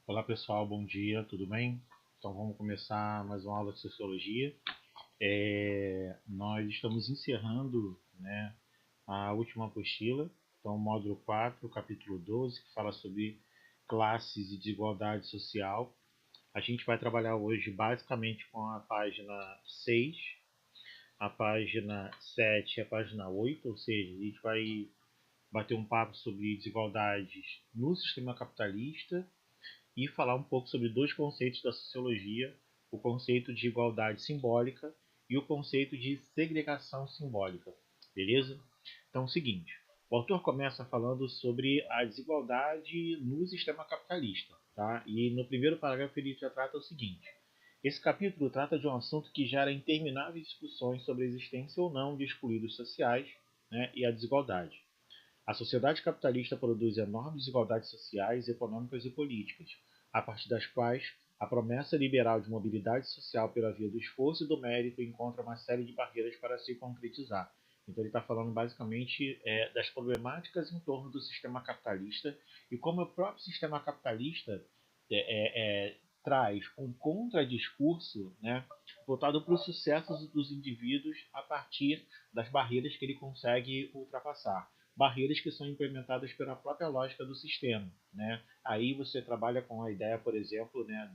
Olá pessoal, bom dia, tudo bem? Então vamos começar mais uma aula de Sociologia. Nós estamos encerrando, né, a última apostila, então módulo 4, capítulo 12, que fala sobre classes e desigualdade social. A gente vai trabalhar hoje basicamente com a página 6, a página 7 e a página 8, ou seja, a gente vai bater um papo sobre desigualdades no sistema capitalista e falar um pouco sobre dois conceitos da sociologia: o conceito de igualdade simbólica e o conceito de segregação simbólica. Beleza? Então é o seguinte, o autor começa falando sobre a desigualdade no sistema capitalista, tá? E no primeiro parágrafo ele já trata o seguinte: esse capítulo trata de um assunto que gera intermináveis discussões sobre a existência ou não de excluídos sociais, né, e a desigualdade. A sociedade capitalista produz enormes desigualdades sociais, econômicas e políticas, a partir das quais a promessa liberal de mobilidade social pela via do esforço e do mérito encontra uma série de barreiras para se concretizar. Então ele está falando basicamente das problemáticas em torno do sistema capitalista e como o próprio sistema capitalista traz um contradiscurso, né, voltado para os sucessos dos indivíduos a partir das barreiras que ele consegue ultrapassar, barreiras que são implementadas pela própria lógica do sistema, né? Aí você trabalha com a ideia, por exemplo, né,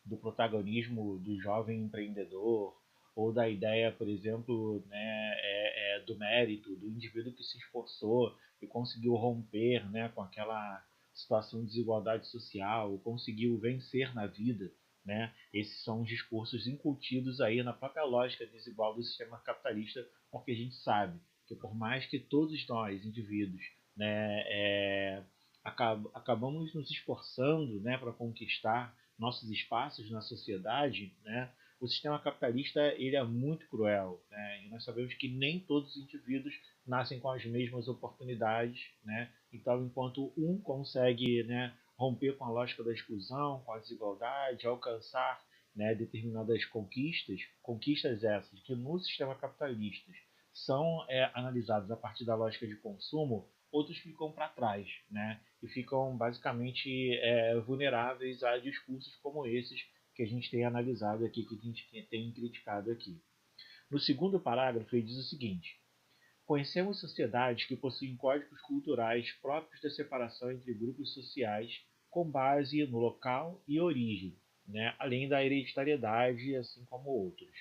do protagonismo do jovem empreendedor, ou da ideia, por exemplo, né, do mérito, do indivíduo que se esforçou e conseguiu romper, né, com aquela situação de desigualdade social, conseguiu vencer na vida. Né? Esses são os discursos incutidos aí na própria lógica desigual do sistema capitalista, porque a gente sabe que por mais que todos nós, indivíduos, né, acabamos nos esforçando, né, para conquistar nossos espaços na sociedade, né, o sistema capitalista ele é muito cruel, né, e nós sabemos que nem todos os indivíduos nascem com as mesmas oportunidades, né, então enquanto um consegue, né, romper com a lógica da exclusão, com a desigualdade, alcançar, né, determinadas conquistas, conquistas essas que no sistema capitalista são analisados a partir da lógica de consumo, outros ficam para trás, né? E ficam basicamente vulneráveis a discursos como esses que a gente tem analisado aqui, que a gente tem criticado aqui. No segundo parágrafo, ele diz o seguinte: conhecemos sociedades que possuem códigos culturais próprios da separação entre grupos sociais com base no local e origem, né? Além da hereditariedade, assim como outros.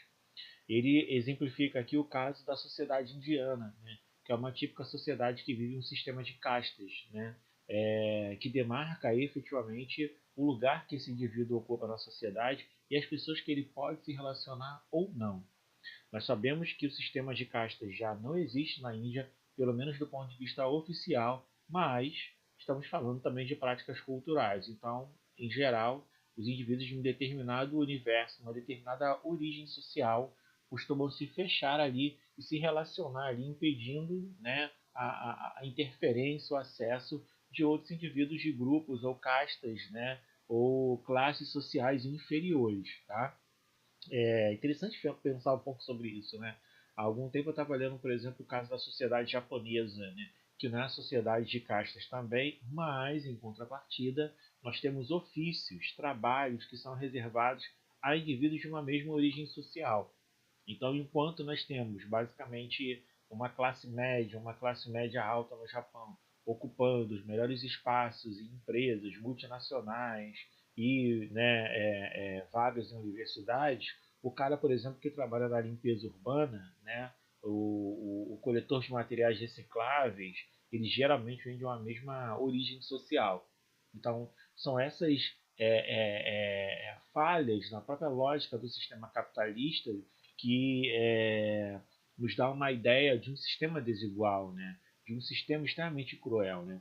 Ele exemplifica aqui o caso da sociedade indiana, né, que é uma típica sociedade que vive um sistema de castas, né, que demarca efetivamente o lugar que esse indivíduo ocupa na sociedade e as pessoas que ele pode se relacionar ou não. Nós sabemos que o sistema de castas já não existe na Índia, pelo menos do ponto de vista oficial, mas estamos falando também de práticas culturais. Então, em geral, os indivíduos de um determinado universo, uma determinada origem social, costumam se fechar ali e se relacionar ali, impedindo, né, a interferência, o acesso de outros indivíduos de grupos ou castas, né, ou classes sociais inferiores. Tá? É interessante pensar um pouco sobre isso, né? Há algum tempo eu estava olhando, por exemplo, o caso da sociedade japonesa, né? Que não é a sociedade de castas também, mas, em contrapartida, nós temos ofícios, trabalhos que são reservados a indivíduos de uma mesma origem social. Então, enquanto nós temos basicamente uma classe média alta no Japão, ocupando os melhores espaços em empresas multinacionais e né, vagas em universidades, o cara, por exemplo, que trabalha na limpeza urbana, né, o coletor de materiais recicláveis, eles geralmente vêm de uma mesma origem social. Então, são essas falhas na própria lógica do sistema capitalista que nos dá uma ideia de um sistema desigual, né? De um sistema extremamente cruel. Né?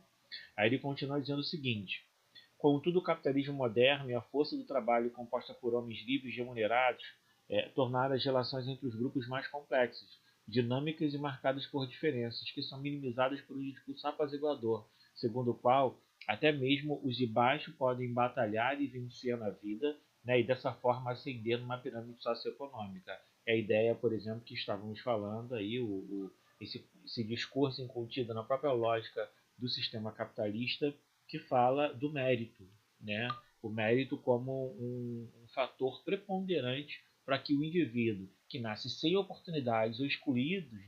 Aí ele continua dizendo o seguinte: contudo, o capitalismo moderno e a força do trabalho composta por homens livres e remunerados tornaram as relações entre os grupos mais complexas, dinâmicas e marcadas por diferenças que são minimizadas por um discurso apaziguador, segundo o qual até mesmo os de baixo podem batalhar e vencer na vida, né, e dessa forma ascender numa pirâmide socioeconômica. É a ideia, por exemplo, que estávamos falando aí, esse discurso incontido na própria lógica do sistema capitalista que fala do mérito, né? o mérito como um fator preponderante para que o indivíduo que nasce sem oportunidades ou excluídos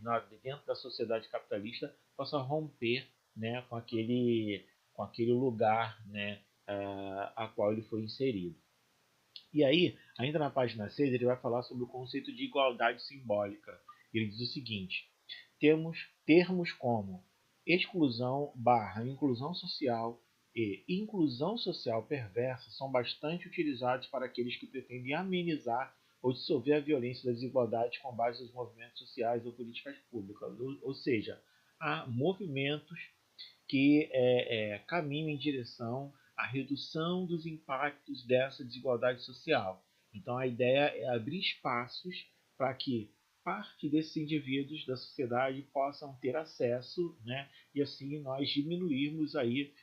dentro da sociedade capitalista possa romper, né, com aquele lugar, né, a qual ele foi inserido. E aí, ainda na página 6, ele vai falar sobre o conceito de igualdade simbólica. Ele diz o seguinte: temos termos como exclusão barra inclusão social e inclusão social perversa são bastante utilizados para aqueles que pretendem amenizar ou dissolver a violência das desigualdades com base nos movimentos sociais ou políticas públicas. Ou seja, há movimentos que caminham em direção à redução dos impactos dessa desigualdade social. Então, a ideia é abrir espaços para que parte desses indivíduos da sociedade possam ter acesso, né, e assim nós diminuirmos aí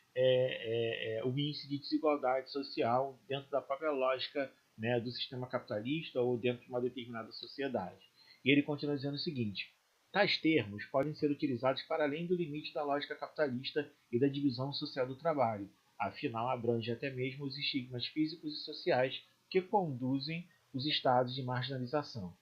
o índice de desigualdade social dentro da própria lógica, né, do sistema capitalista ou dentro de uma determinada sociedade. E ele continua dizendo o seguinte: tais termos podem ser utilizados para além do limite da lógica capitalista e da divisão social do trabalho, afinal abrange até mesmo os estigmas físicos e sociais que conduzem os estados de marginalização.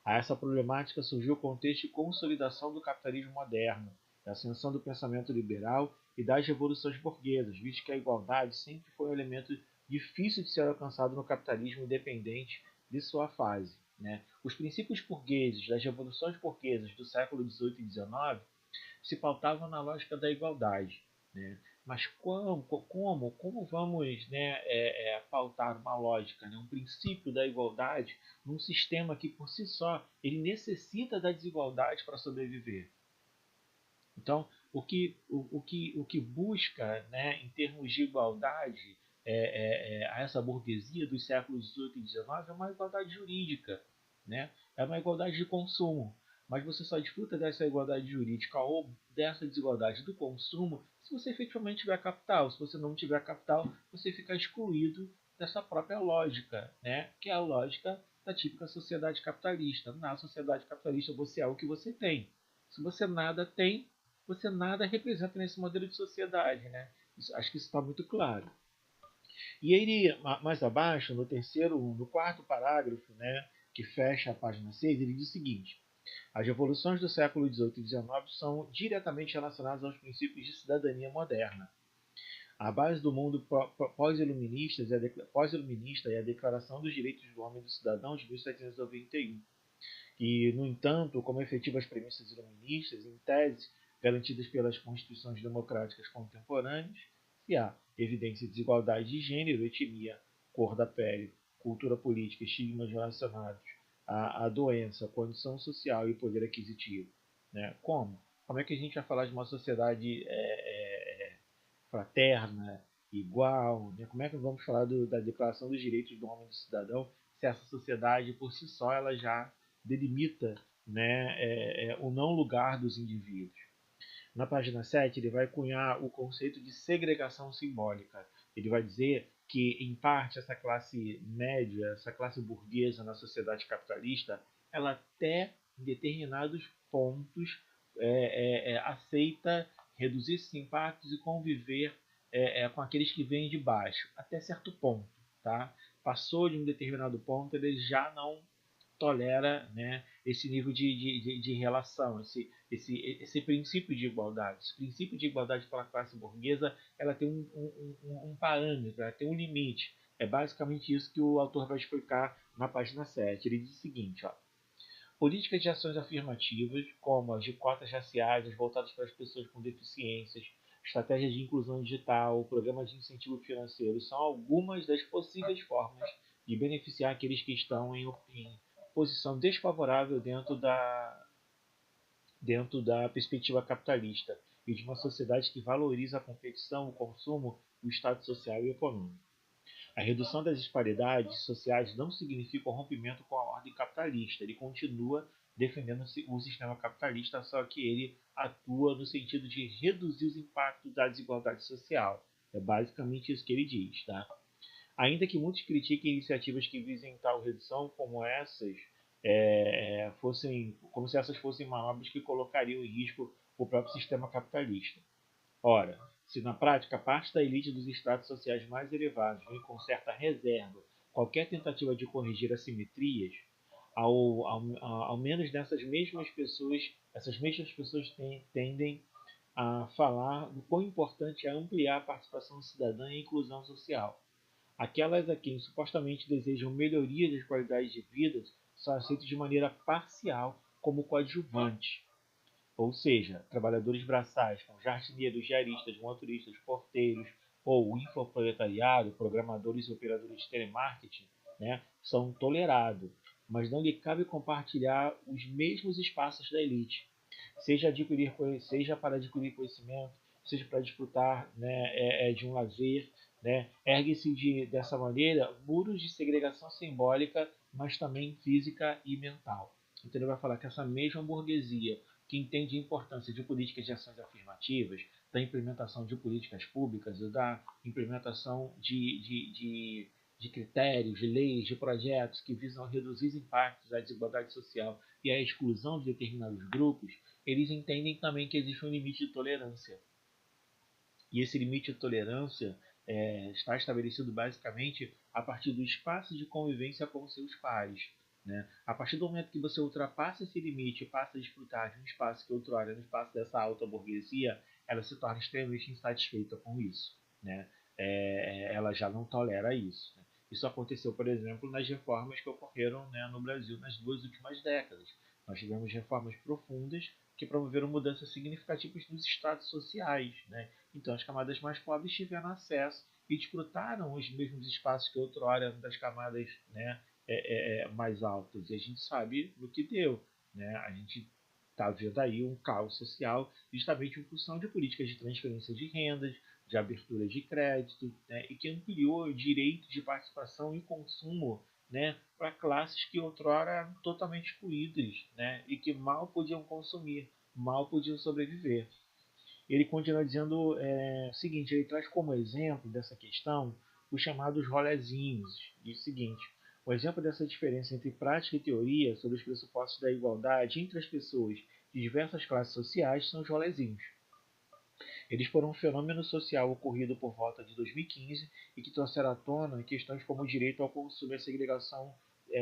A essa problemática surgiu o contexto de consolidação do capitalismo moderno, da ascensão do pensamento liberal e das revoluções burguesas, visto que a igualdade sempre foi um elemento difícil de ser alcançado no capitalismo independente de sua fase. Né? Os princípios burgueses das revoluções burguesas do século XVIII e XIX se pautavam na lógica da igualdade. Né? Mas como vamos, né, pautar uma lógica, né, um princípio da igualdade num sistema que por si só ele necessita da desigualdade para sobreviver? Então, o que busca, né, em termos de igualdade a essa burguesia dos séculos XVIII e XIX é uma igualdade jurídica, né? É uma igualdade de consumo. Mas você só desfruta dessa igualdade jurídica ou dessa desigualdade do consumo se você efetivamente tiver capital. Se você não tiver capital, você fica excluído dessa própria lógica, né? Que é a lógica da típica sociedade capitalista. Na sociedade capitalista você é o que você tem. Se você nada tem, você nada representa nesse modelo de sociedade, né? Acho que isso está muito claro. E ele, mais abaixo, no quarto parágrafo, né, que fecha a página 6, ele diz o seguinte: as revoluções do século XVIII e XIX são diretamente relacionadas aos princípios de cidadania moderna. A base do mundo pós-iluminista e a Declaração dos Direitos do Homem e do Cidadão de 1791. E, no entanto, como efetivas premissas iluministas, em tese, garantidas pelas constituições democráticas contemporâneas, se há evidência de desigualdade de gênero, etnia, cor da pele, cultura política, estigmas relacionados à doença, condição social e poder aquisitivo. Né? Como? Como é que a gente vai falar de uma sociedade fraterna, igual? Né? Como é que vamos falar da Declaração dos Direitos do Homem e do Cidadão se essa sociedade, por si só, ela já delimita, né, o não lugar dos indivíduos? Na página 7, ele vai cunhar o conceito de segregação simbólica. Ele vai dizer que, em parte, essa classe média, essa classe burguesa na sociedade capitalista, ela até em determinados pontos aceita reduzir esses impactos e conviver com aqueles que vêm de baixo, até certo ponto. Tá? Passou de um determinado ponto, ele já não tolera, né, esse nível de relação, esse princípio de igualdade. Esse princípio de igualdade para a classe burguesa, ela tem um parâmetro, ela tem um limite. É basicamente isso que o autor vai explicar na página 7. Ele diz o seguinte: ó, políticas de ações afirmativas, como as de cotas raciais, as voltadas para as pessoas com deficiências, estratégias de inclusão digital, programas de incentivo financeiro, são algumas das possíveis formas de beneficiar aqueles que estão em posição desfavorável dentro da perspectiva capitalista e de uma sociedade que valoriza a competição, o consumo, o estado social e econômico. A redução das disparidades sociais não significa o rompimento com a ordem capitalista. Ele continua defendendo o sistema capitalista, só que ele atua no sentido de reduzir os impactos da desigualdade social. É basicamente isso que ele diz. Tá? Ainda que muitos critiquem iniciativas que visem tal redução, como se essas fossem manobras que colocariam em risco o próprio sistema capitalista. Ora, Se na prática parte da elite dos estratos sociais mais elevados vem com certa reserva qualquer tentativa de corrigir assimetrias, ao menos essas mesmas pessoas tendem a falar do quão importante é ampliar a participação cidadã e a inclusão social. Aquelas a quem supostamente desejam melhoria das qualidades de vida são aceitas de maneira parcial como coadjuvantes. Ou seja, trabalhadores braçais, como jardineiros, diaristas, motoristas, porteiros ou infoproletariado, programadores e operadores de telemarketing, né, são tolerados, mas não lhe cabe compartilhar os mesmos espaços da elite, seja para adquirir conhecimento, seja para disfrutar, né, de um lazer. Né, ergue-se dessa maneira muros de segregação simbólica, mas também física e mental. Então ele vai falar que essa mesma burguesia que entende a importância de políticas de ações afirmativas, da implementação de políticas públicas e da implementação de critérios, de leis, de projetos que visam reduzir os impactos da desigualdade social e a exclusão de determinados grupos, eles entendem também que existe um limite de tolerância. E esse limite de tolerância está estabelecido basicamente a partir do espaço de convivência com seus pares. Né? A partir do momento que você ultrapassa esse limite e passa a desfrutar de um espaço que outrora era um espaço dessa alta burguesia, ela se torna extremamente insatisfeita com isso. Né? Ela já não tolera isso. Né? Isso aconteceu, por exemplo, nas reformas que ocorreram, né, no Brasil nas 2 últimas décadas. Nós tivemos reformas profundas que promoveram mudanças significativas nos estados sociais. Né? Então, as camadas mais pobres tiveram acesso e desfrutaram os mesmos espaços que outrora eram das camadas, né, mais altas. E a gente sabe no que deu. Né? A gente está vendo aí um caos social justamente em função de políticas de transferência de rendas, de abertura de crédito, né? E que ampliou o direito de participação e consumo, né, para classes que outrora eram totalmente excluídas, né, e que mal podiam consumir, mal podiam sobreviver. Ele continua dizendo o seguinte, ele traz como exemplo dessa questão os chamados rolezinhos. Diz o seguinte, o exemplo dessa diferença entre prática e teoria sobre os pressupostos da igualdade entre as pessoas de diversas classes sociais são os rolezinhos. Eles foram um fenômeno social ocorrido por volta de 2015 e que trouxeram à tona questões como o direito ao consumo e a segregação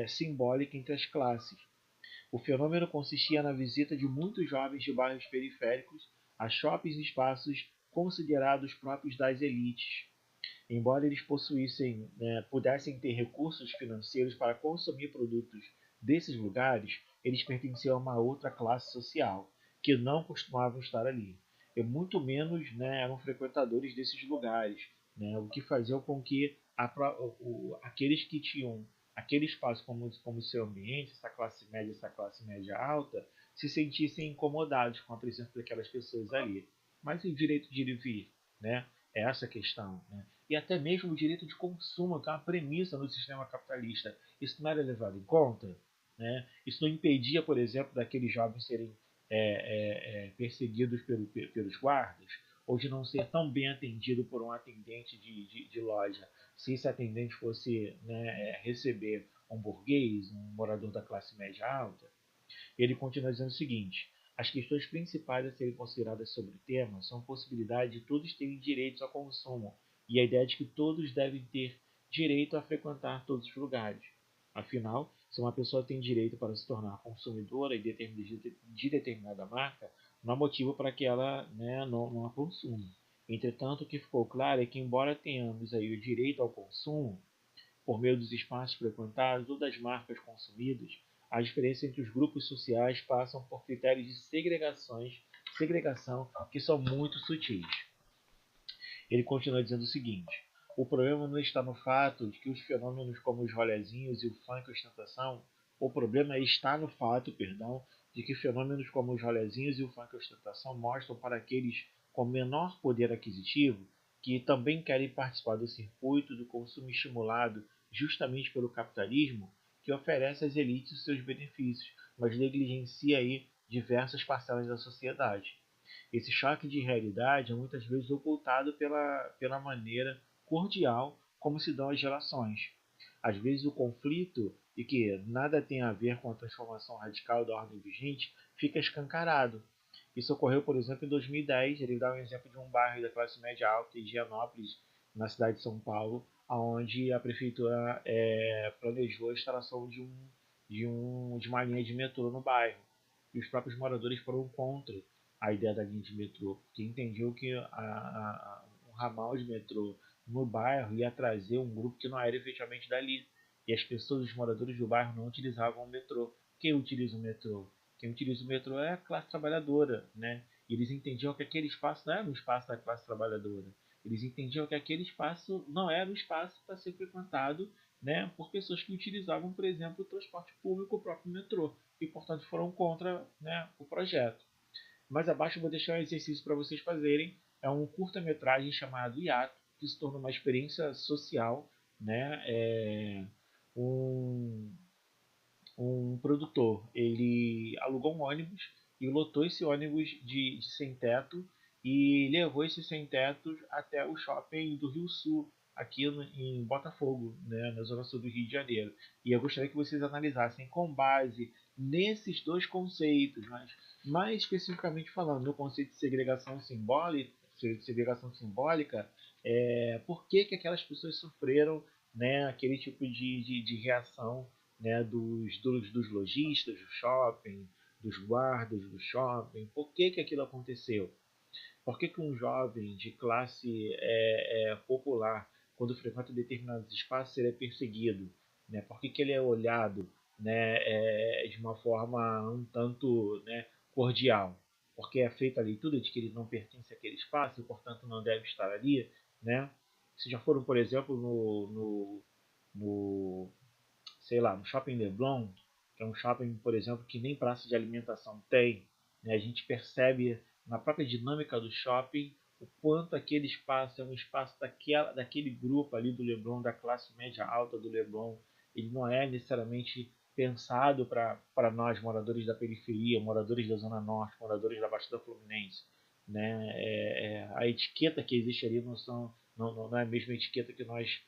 simbólica entre as classes. O fenômeno consistia na visita de muitos jovens de bairros periféricos a shoppings e espaços considerados próprios das elites. Embora eles pudessem ter recursos financeiros para consumir produtos desses lugares, eles pertenciam a uma outra classe social, que não costumavam estar ali. E muito menos, né, eram frequentadores desses lugares, né, o que fazia com que aqueles que tinham aquele espaço como seu ambiente, essa classe média alta, se sentissem incomodados com a presença daquelas pessoas ali. Mas e o direito de ir e vir? Né? É essa a questão. Né? E até mesmo o direito de consumo, que é uma premissa no sistema capitalista. Isso não era levado em conta? Né? Isso não impedia, por exemplo, daqueles jovens serem perseguidos pelos guardas, ou de não ser tão bem atendido por um atendente de loja, se esse atendente fosse, né, receber um burguês, um morador da classe média alta. Ele continua dizendo o seguinte: as questões principais a serem consideradas sobre o tema são a possibilidade de todos terem direitos ao consumo e a ideia de que todos devem ter direito a frequentar todos os lugares. Afinal, se uma pessoa tem direito para se tornar consumidora de determinada marca, não há motivo para que ela, né, não a consuma. Entretanto, o que ficou claro é que, embora tenhamos aí o direito ao consumo, por meio dos espaços frequentados ou das marcas consumidas, a diferença entre os grupos sociais passam por critérios de segregação que são muito sutis. Ele continua dizendo o seguinte: o problema não está no fato de que os fenômenos como os rolezinhos e o funk ostentação, o problema está no fato, de que fenômenos como os rolezinhos e o funk ostentação mostram para aqueles com menor poder aquisitivo que também querem participar do circuito do consumo estimulado justamente pelo capitalismo, que oferece às elites os seus benefícios, mas negligencia aí diversas parcelas da sociedade. Esse choque de realidade é muitas vezes ocultado pela maneira cordial como se dão as relações. Às vezes o conflito, e que nada tem a ver com a transformação radical da ordem vigente, fica escancarado. Isso ocorreu, por exemplo, em 2010. Ele dá um exemplo de um bairro da classe média alta, em Higienópolis, na cidade de São Paulo, onde a prefeitura planejou a instalação de uma linha de metrô no bairro. E os próprios moradores foram contra a ideia da linha de metrô, porque entendiam que um ramal de metrô no bairro ia trazer um grupo que não era efetivamente dali. E as pessoas, os moradores do bairro, não utilizavam o metrô. Quem utiliza o metrô? Quem utiliza o metrô é a classe trabalhadora, né? E eles entendiam que aquele espaço não era um espaço da classe trabalhadora. Eles entendiam que aquele espaço não era um espaço para ser frequentado, né, por pessoas que utilizavam, por exemplo, o transporte público, o próprio metrô, e portanto foram contra, né, o projeto. Mais abaixo eu vou deixar um exercício para vocês fazerem. É um curta-metragem chamado Hiato, que se torna uma experiência social, né? Um, um produtor, ele alugou um ônibus e lotou esse ônibus de sem-teto e levou esses sem-tetos até o shopping do Rio Sul, aqui em Botafogo, né, na zona sul do Rio de Janeiro. E eu gostaria que vocês analisassem com base nesses dois conceitos, mas mais especificamente falando no conceito de segregação simbólica, por que aquelas pessoas sofreram, né, aquele tipo de reação, né, dos lojistas do shopping, dos guardas do shopping. Por que aquilo aconteceu? Por que um jovem de classe popular, quando frequenta determinados espaços, ele é perseguido? Né? Por que ele é olhado, né, de uma forma um tanto, né, cordial? Porque é feita a leitura de que ele não pertence àquele espaço e, portanto, não deve estar ali. Né? Se já foram, por exemplo, no sei lá, no Shopping Leblon, que é um shopping, por exemplo, que nem praça de alimentação tem, né? A gente percebe na própria dinâmica do shopping o quanto aquele espaço é um espaço daquele grupo ali do Leblon, da classe média alta do Leblon. Ele não é necessariamente pensado para nós, moradores da periferia, moradores da Zona Norte, moradores da Baixada Fluminense. Né? A etiqueta que existe ali não é a mesma etiqueta que nós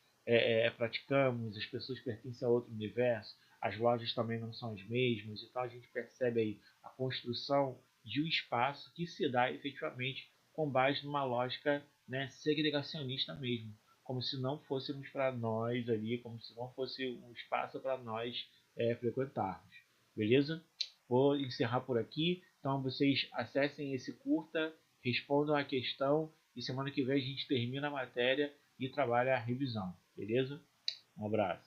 praticamos, as pessoas pertencem a outro universo, as lojas também não são as mesmas, então a gente percebe aí a construção de um espaço que se dá efetivamente com base numa lógica, né, segregacionista mesmo, como se não fôssemos para nós ali, como se não fosse um espaço para nós frequentarmos. Beleza? Vou encerrar por aqui. Então vocês acessem esse curta, respondam a questão e semana que vem a gente termina a matéria e trabalha a revisão. Beleza? Um abraço.